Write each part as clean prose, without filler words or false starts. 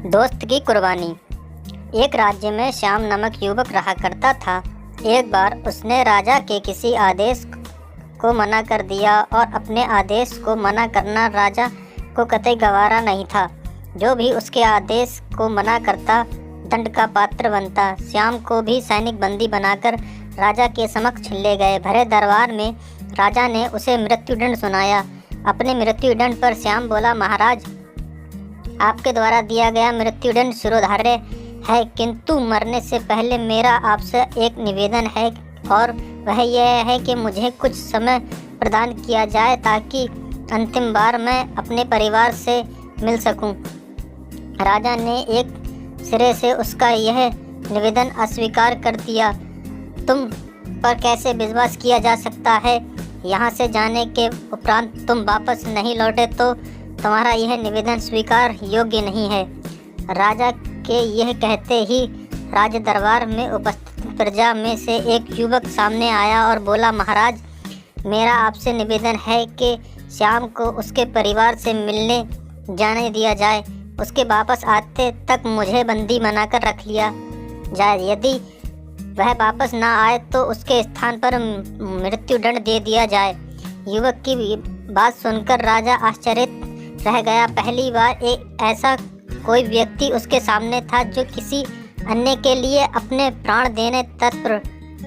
दोस्त की कुर्बानी। एक राज्य में श्याम नामक युवक रहा करता था। एक बार उसने राजा के किसी आदेश को मना कर दिया और अपने आदेश को मना करना राजा को कतई गवारा नहीं था। जो भी उसके आदेश को मना करता दंड का पात्र बनता। श्याम को भी सैनिक बंदी बनाकर राजा के समक्ष ले गए। भरे दरबार में राजा ने उसे मृत्युदंड सुनाया। अपने मृत्युदंड पर श्याम बोला, महाराज, आपके द्वारा दिया गया मृत्युदंड शिरोधार्य है, किंतु मरने से पहले मेरा आपसे एक निवेदन है और वह यह है कि मुझे कुछ समय प्रदान किया जाए ताकि अंतिम बार मैं अपने परिवार से मिल सकूं। राजा ने एक सिरे से उसका यह निवेदन अस्वीकार कर दिया। तुम पर कैसे विश्वास किया जा सकता है? यहाँ से जाने के उपरांत तुम वापस नहीं लौटे तो तुम्हारा यह निवेदन स्वीकार योग्य नहीं है। राजा के यह कहते ही राज दरबार में उपस्थित प्रजा में से एक युवक सामने आया और बोला, महाराज, मेरा आपसे निवेदन है कि श्याम को उसके परिवार से मिलने जाने दिया जाए। उसके वापस आते तक मुझे बंदी बनाकर रख लिया जाए। यदि वह वापस ना आए तो उसके स्थान पर मृत्युदंड दे दिया जाए। युवक की बात सुनकर राजा आश्चर्यचकित रह गया। पहली बार एक ऐसा कोई व्यक्ति उसके सामने था जो किसी अन्य के लिए अपने प्राण देने तत्पर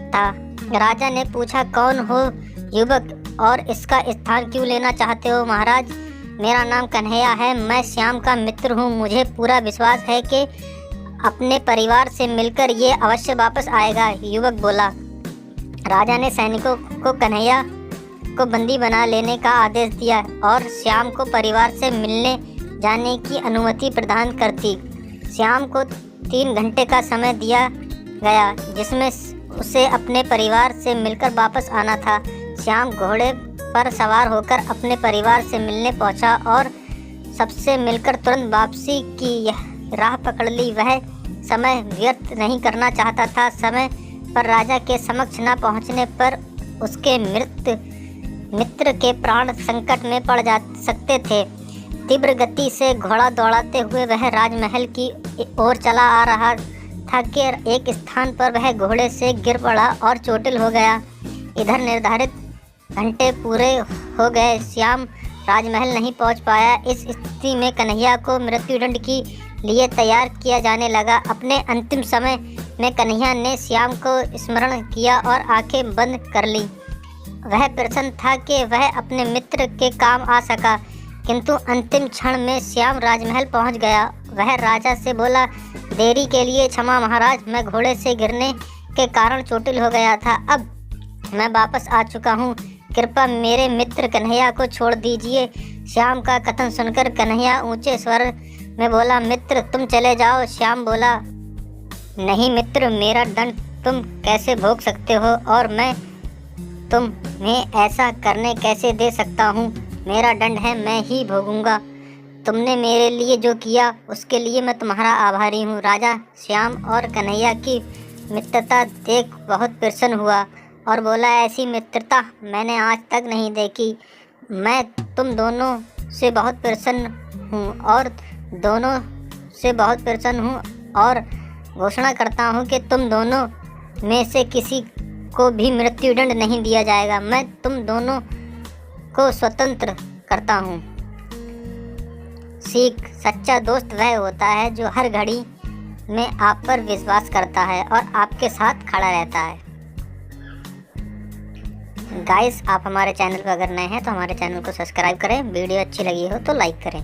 था। राजा ने पूछा, कौन हो युवक और इसका स्थान क्यों लेना चाहते हो? महाराज, मेरा नाम कन्हैया है, मैं श्याम का मित्र हूँ। मुझे पूरा विश्वास है कि अपने परिवार से मिलकर ये अवश्य वापस आएगा, युवक बोला। राजा ने सैनिकों को कन्हैया को बंदी बना लेने का आदेश दिया और श्याम को परिवार से मिलने जाने की अनुमति प्रदान कर दी। श्याम को 3 घंटे का समय दिया गया जिसमें उसे अपने परिवार से मिलकर वापस आना था। श्याम घोड़े पर सवार होकर अपने परिवार से मिलने पहुंचा और सबसे मिलकर तुरंत वापसी की राह पकड़ ली। वह समय व्यर्थ नहीं करना चाहता था। समय पर राजा के समक्ष न पहुंचने पर उसके मित्र के प्राण संकट में पड़ जा सकते थे। तीव्र गति से घोड़ा दौड़ाते हुए वह राजमहल की ओर चला आ रहा था कि एक स्थान पर वह घोड़े से गिर पड़ा और चोटिल हो गया। इधर निर्धारित घंटे पूरे हो गए, श्याम राजमहल नहीं पहुंच पाया। इस स्थिति में कन्हैया को मृत्युदंड के लिए तैयार किया जाने लगा। अपने अंतिम समय में कन्हैया ने श्याम को स्मरण किया और आंखें बंद कर ली। वह प्रसन्न था कि वह अपने मित्र के काम आ सका, किंतु अंतिम क्षण में श्याम राजमहल पहुंच गया। वह राजा से बोला, देरी के लिए क्षमा महाराज, मैं घोड़े से गिरने के कारण चोटिल हो गया था। अब मैं वापस आ चुका हूँ, कृपया मेरे मित्र कन्हैया को छोड़ दीजिए। श्याम का कथन सुनकर कन्हैया ऊंचे स्वर में बोला, मित्र, तुम चले जाओ। श्याम बोला, नहीं मित्र, मेरा दंड तुम कैसे भोग सकते हो और मैं तुम्हें ऐसा करने कैसे दे सकता हूँ? मेरा दंड है, मैं ही भोगूंगा। तुमने मेरे लिए जो किया उसके लिए मैं तुम्हारा आभारी हूँ। राजा श्याम और कन्हैया की मित्रता देख बहुत प्रसन्न हुआ और बोला, ऐसी मित्रता मैंने आज तक नहीं देखी। मैं तुम दोनों से बहुत प्रसन्न हूँ और घोषणा करता हूँ कि तुम दोनों में से किसी को भी मृत्युदंड नहीं दिया जाएगा। मैं तुम दोनों को स्वतंत्र करता हूँ। सीख, सच्चा दोस्त वह होता है जो हर घड़ी में आप पर विश्वास करता है और आपके साथ खड़ा रहता है। गाइस, आप हमारे चैनल पर अगर नए हैं तो हमारे चैनल को सब्सक्राइब करें। वीडियो अच्छी लगी हो तो लाइक करें।